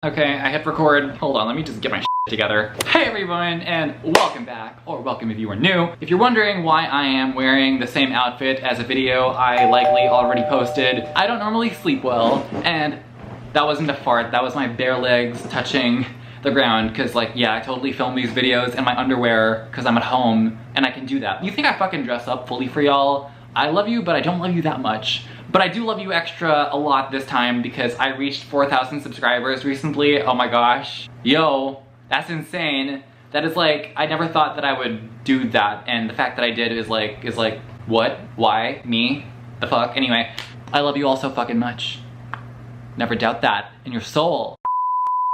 Okay, I hit record. Hold on, let me just get my shit together. Hey everyone, and welcome back, or welcome if you are new. If you're wondering why I am wearing the same outfit as a video I likely already posted, I don't normally sleep well, and that wasn't a fart, that was my bare legs touching the ground, cause like, yeah, I totally film these videos in my underwear, cause I'm at home, and I can do that. You think I fucking dress up fully for y'all? I love you, but I don't love you that much. But I do love you extra a lot this time because I reached 4,000 subscribers recently. Oh my gosh. Yo, that's insane. That is like, I never thought that I would do that, and the fact that I did is like, what? Why? Me? The fuck? Anyway, I love you all so fucking much. Never doubt that in your soul.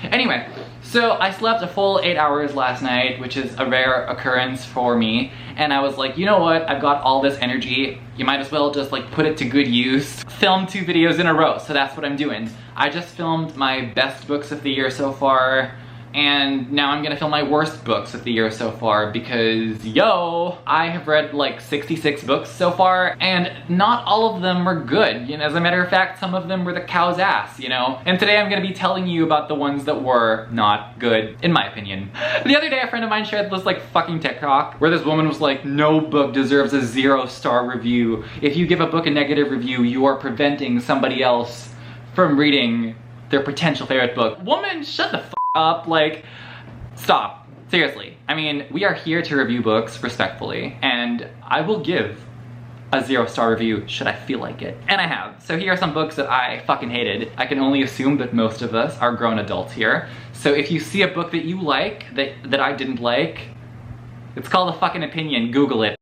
Anyway, so I slept a full 8 hours last night, which is a rare occurrence for me, and I was like, you know what, I've got all this energy, you might as well just like put it to good use. Film 2 videos in a row, so that's what I'm doing. I just filmed my best books of the year so far, and now I'm gonna film my worst books of the year so far because, yo, I have read like 66 books so far, and not all of them were good. You know, as a matter of fact, some of them were the cow's ass, you know? And today I'm gonna be telling you about the ones that were not good, in my opinion. The other day, a friend of mine shared this like fucking TikTok where this woman was like, no book deserves a 0-star review. If you give a book a negative review, you are preventing somebody else from reading their potential favorite book. Woman, shut the fuck up, like, stop. Seriously. I mean, we are here to review books respectfully, and I will give a 0-star review should I feel like it. And I have. So here are some books that I fucking hated. I can only assume that most of us are grown adults here. So if you see a book that you like, that I didn't like, it's called a fucking opinion, Google it.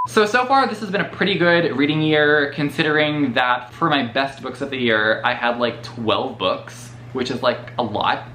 So far this has been a pretty good reading year, considering that for my best books of the year, I had like 12 books, which is like a lot.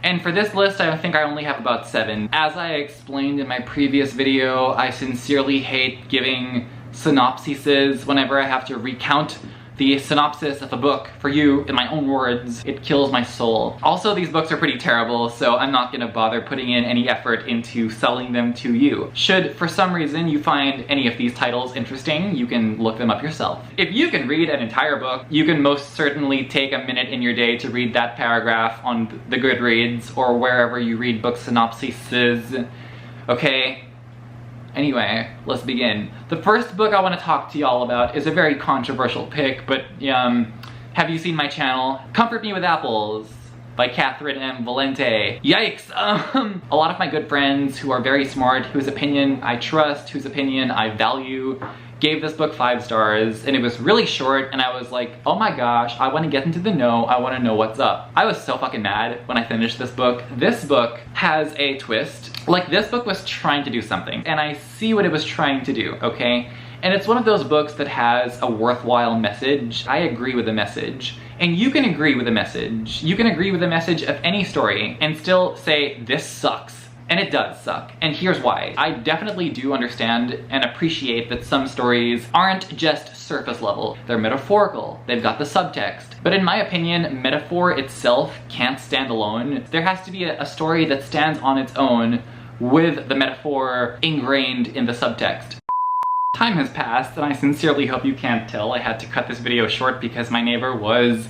And for this list, I think I only have about 7. As I explained in my previous video, I sincerely hate giving synopsises whenever I have to recount the synopsis of a book for you in my own words. It kills my soul. Also, these books are pretty terrible, so I'm not gonna bother putting in any effort into selling them to you. Should, for some reason, you find any of these titles interesting, you can look them up yourself. If you can read an entire book, you can most certainly take a minute in your day to read that paragraph on the Goodreads or wherever you read book synopsises, okay? Anyway, let's begin. The first book I want to talk to y'all about is a very controversial pick, but have you seen my channel? Comfort Me with Apples by Catherine M. Valente. Yikes! A lot of my good friends who are very smart, whose opinion I trust, whose opinion I value, gave this book 5 stars, and it was really short, and I was like, oh my gosh, I want to get into the know, I want to know what's up. I was so fucking mad when I finished this book. This book has a twist. Like, this book was trying to do something, and I see what it was trying to do, okay? And it's one of those books that has a worthwhile message. I agree with the message. And you can agree with the message. You can agree with the message of any story and still say, this sucks. And it does suck, and here's why. I definitely do understand and appreciate that some stories aren't just surface level. They're metaphorical, they've got the subtext. But in my opinion, metaphor itself can't stand alone. There has to be a story that stands on its own with the metaphor ingrained in the subtext. Time has passed, and I sincerely hope you can't tell I had to cut this video short because my neighbor was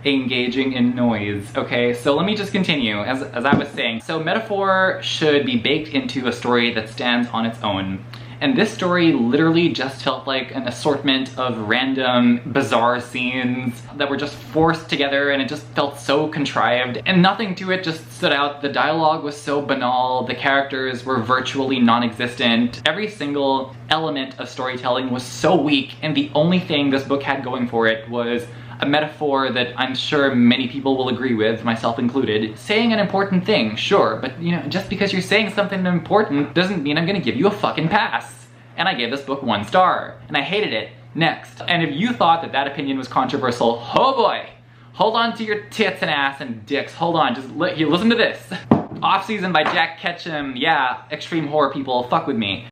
engaging in noise. Okay, so let me just continue, as I was saying. So metaphor should be baked into a story that stands on its own. And this story literally just felt like an assortment of random, bizarre scenes that were just forced together, and it just felt so contrived. And nothing to it just stood out. The dialogue was so banal, the characters were virtually non-existent. Every single element of storytelling was so weak, and the only thing this book had going for it was a metaphor that I'm sure many people will agree with, myself included. Saying an important thing, sure, but you know, just because you're saying something important doesn't mean I'm gonna give you a fucking pass. And I gave this book 1 star, and I hated it. Next. And if you thought that opinion was controversial, oh boy, hold on to your tits and ass and dicks. Hold on, just listen to this. Off Season by Jack Ketchum. Yeah, extreme horror people, fuck with me.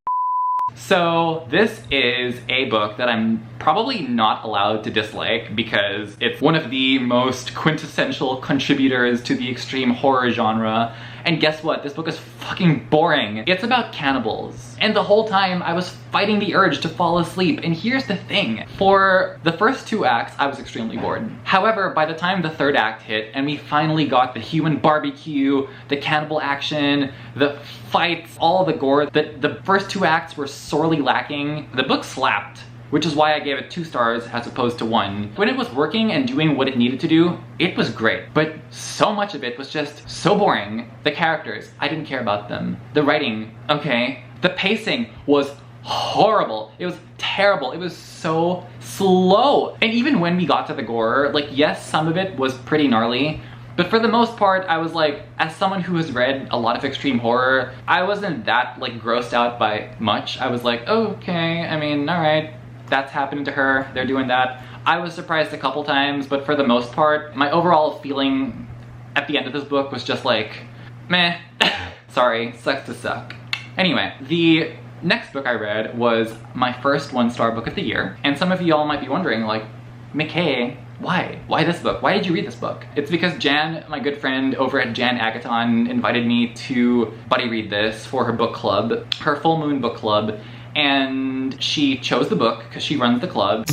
So this is a book that I'm probably not allowed to dislike because it's one of the most quintessential contributors to the extreme horror genre, And guess what? This book is fucking boring. It's about cannibals. And the whole time I was fighting the urge to fall asleep. And here's the thing. For the first 2 acts, I was extremely bored. However, by the time the 3rd act hit and we finally got the human barbecue, the cannibal action, the fights, all the gore, the first 2 acts were sorely lacking. The book slapped, which is why I gave it 2 stars as opposed to 1. When it was working and doing what it needed to do, it was great. But so much of it was just so boring. The characters, I didn't care about them. The writing, okay. The pacing was horrible. It was terrible. It was so slow. And even when we got to the gore, like, yes, some of it was pretty gnarly, but for the most part, I was like, as someone who has read a lot of extreme horror, I wasn't that like grossed out by much. I was like, okay, I mean, all right, that's happening to her, they're doing that. I was surprised a couple times, but for the most part, my overall feeling at the end of this book was just like, meh, sorry, sucks to suck. Anyway, the next book I read was my first 1-star book of the year, and some of y'all might be wondering, like, McKay, why? Why this book? Why did you read this book? It's because Jan, my good friend over at Jan Agaton, invited me to buddy read this for her book club, her full moon book club, and she chose the book because she runs the club.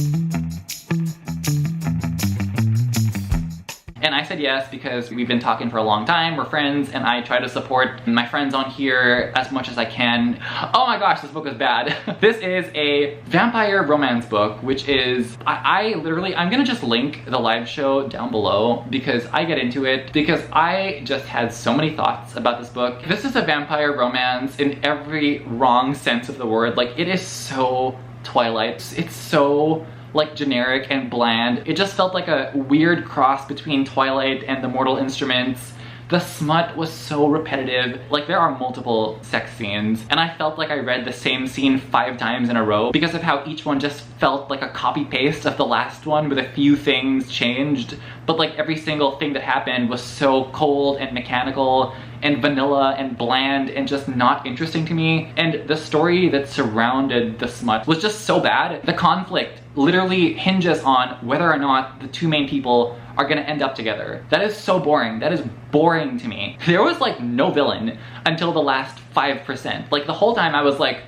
And I said yes because we've been talking for a long time, we're friends, and I try to support my friends on here as much as I can. Oh my gosh, this book is bad. This is a vampire romance book, which is, I'm gonna just link the live show down below because I get into it, because I just had so many thoughts about this book. This is a vampire romance in every wrong sense of the word. Like, it is so Twilight. It's so like generic and bland. It just felt like a weird cross between Twilight and The Mortal Instruments. The smut was so repetitive. Like, there are multiple sex scenes, and I felt like I read the same scene 5 times in a row because of how each one just felt like a copy-paste of the last one with a few things changed. But like, every single thing that happened was so cold and mechanical and vanilla and bland and just not interesting to me. And the story that surrounded the smut was just so bad. The conflict literally hinges on whether or not the 2 main people are gonna end up together. That is so boring. That is boring to me. There was like no villain until the last 5%. Like, the whole time I was like,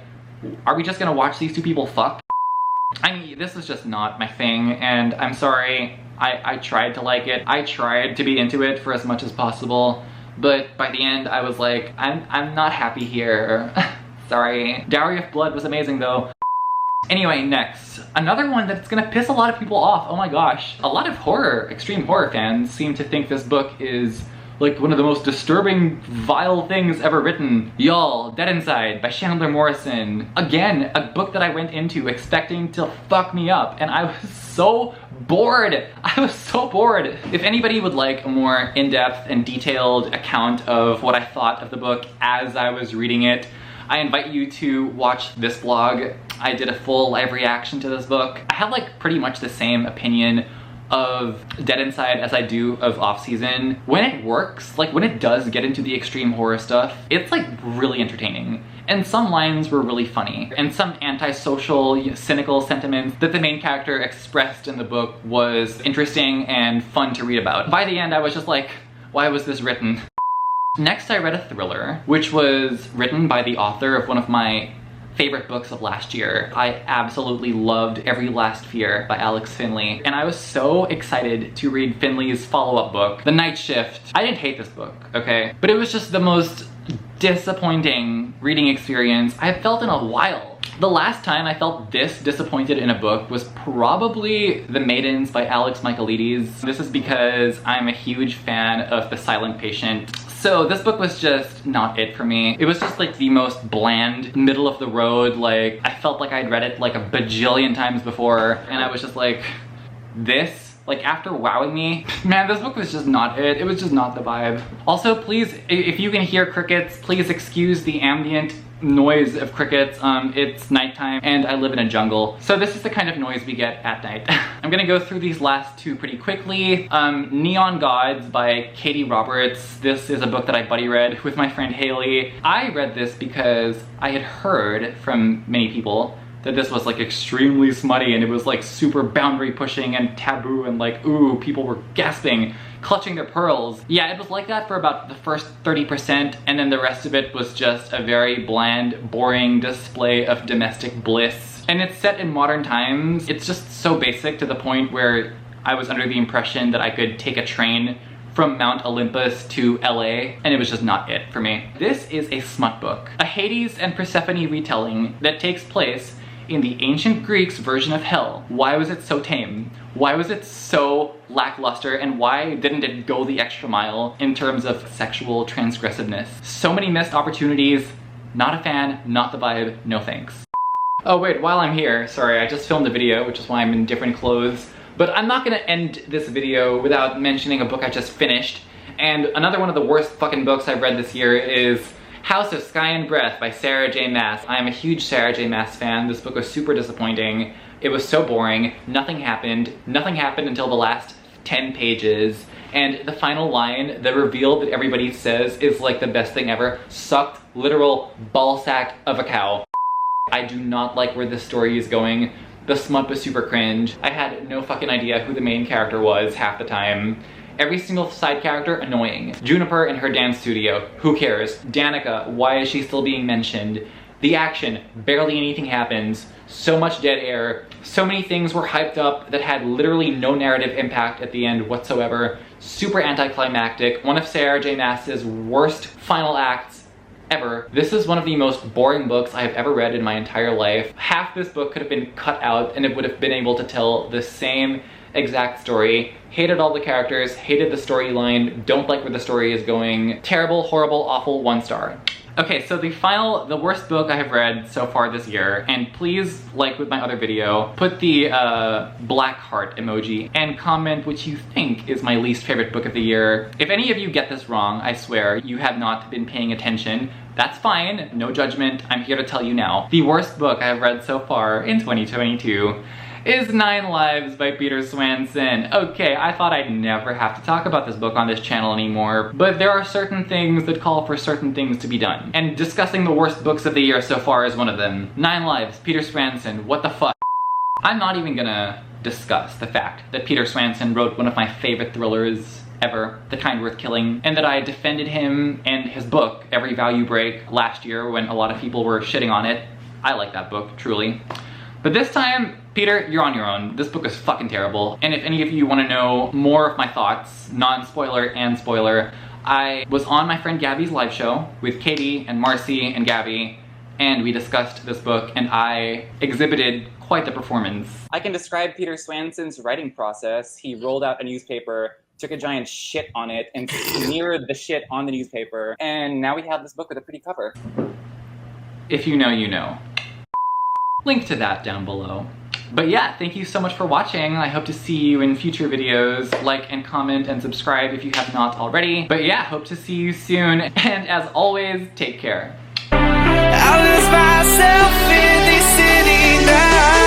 are we just gonna watch these 2 people fuck? I mean, this is just not my thing, and I'm sorry. I tried to like it. I tried to be into it for as much as possible, but by the end I was like, I'm not happy here. Sorry. Dowry of Blood was amazing though. Anyway, next. Another one that's gonna piss a lot of people off. Oh my gosh. A lot of horror, extreme horror fans seem to think this book is like one of the most disturbing, vile things ever written. Y'all, Dead Inside by Chandler Morrison. Again, a book that I went into expecting to fuck me up, and I was so bored. I was so bored. If anybody would like a more in-depth and detailed account of what I thought of the book as I was reading it, I invite you to watch this vlog. I did a full live reaction to this book. I have like pretty much the same opinion of Dead Inside as I do of Off Season. When it works, like when it does get into the extreme horror stuff, it's like really entertaining. And some lines were really funny. And some antisocial, cynical sentiments that the main character expressed in the book was interesting and fun to read about. By the end, I was just like, why was this written? Next, I read a thriller, which was written by the author of one of my favorite books of last year. I absolutely loved Every Last Fear by Alex Finley, and I was so excited to read Finley's follow-up book, The Night Shift. I didn't hate this book, okay? But it was just the most disappointing reading experience I've felt in a while. The last time I felt this disappointed in a book was probably The Maidens by Alex Michaelides. This is because I'm a huge fan of The Silent Patient. So this book was just not it for me. It was just like the most bland, middle of the road, like I felt like I'd read it like a bajillion times before, and I was just like, this? Like, after wowing me, man, this book was just not it. It was just not the vibe. Also, please, if you can hear crickets, please excuse the ambient noise of crickets. It's nighttime and I live in a jungle. So this is the kind of noise we get at night. I'm gonna go through these last 2 pretty quickly. Neon Gods by Katie Roberts. This is a book that I buddy read with my friend Haley. I read this because I had heard from many people that this was like extremely smutty and it was like super boundary pushing and taboo and like, ooh, people were gasping. clutching their pearls. Yeah, it was like that for about the first 30%, and then the rest of it was just a very bland, boring display of domestic bliss. And it's set in modern times. It's just so basic to the point where I was under the impression that I could take a train from Mount Olympus to LA, and it was just not it for me. This is a smut book, a Hades and Persephone retelling that takes place in the ancient Greeks' version of hell. Why was it so tame? Why was it so lackluster, and why didn't it go the extra mile in terms of sexual transgressiveness? So many missed opportunities. Not a fan, not the vibe, no thanks. Oh wait, while I'm here, sorry, I just filmed a video, which is why I'm in different clothes. But I'm not gonna end this video without mentioning a book I just finished. And another one of the worst fucking books I've read this year is House of Sky and Breath by Sarah J. Maas. I am a huge Sarah J. Maas fan. This book was super disappointing. It was so boring. Nothing happened. Nothing happened until the last 10 pages. And the final line, the reveal that everybody says is like the best thing ever, sucked literal ballsack of a cow. I do not like where this story is going. The smut was super cringe. I had no fucking idea who the main character was half the time. Every single side character, annoying. Juniper in her dance studio, who cares? Danica, why is she still being mentioned? The action, barely anything happens. So much dead air. So many things were hyped up that had literally no narrative impact at the end whatsoever. Super anticlimactic. One of Sarah J. Maas's worst final acts ever. This is one of the most boring books I have ever read in my entire life. Half this book could have been cut out and it would have been able to tell the same exact story. Hated all the characters, hated the storyline, don't like where the story is going. Terrible, horrible, awful, 1 star. Okay, so the worst book I have read so far this year, and please, like with my other video, put the black heart emoji and comment what you think is my least favorite book of the year. If any of you get this wrong, I swear, you have not been paying attention. That's fine, no judgment, I'm here to tell you now. The worst book I have read so far in 2022 is 9 Lives by Peter Swanson. Okay, I thought I'd never have to talk about this book on this channel anymore, but there are certain things that call for certain things to be done. And discussing the worst books of the year so far is one of them. 9 Lives, Peter Swanson, what the fuck? I'm not even gonna discuss the fact that Peter Swanson wrote one of my favorite thrillers ever, The Kind Worth Killing, and that I defended him and his book, Every Value Break, last year when a lot of people were shitting on it. I like that book, truly. But this time, Peter, you're on your own. This book is fucking terrible. And if any of you want to know more of my thoughts, non-spoiler and spoiler, I was on my friend Gabby's live show with Katie and Marcy and Gabby, and we discussed this book, and I exhibited quite the performance. I can describe Peter Swanson's writing process. He rolled out a newspaper, took a giant shit on it, and smeared the shit on the newspaper, and now we have this book with a pretty cover. If you know, you know. Link to that down below. But yeah, thank you so much for watching. I hope to see you in future videos. Like and comment and subscribe if you have not already. But yeah, hope to see you soon. And as always, take care. I lose myself in this city now.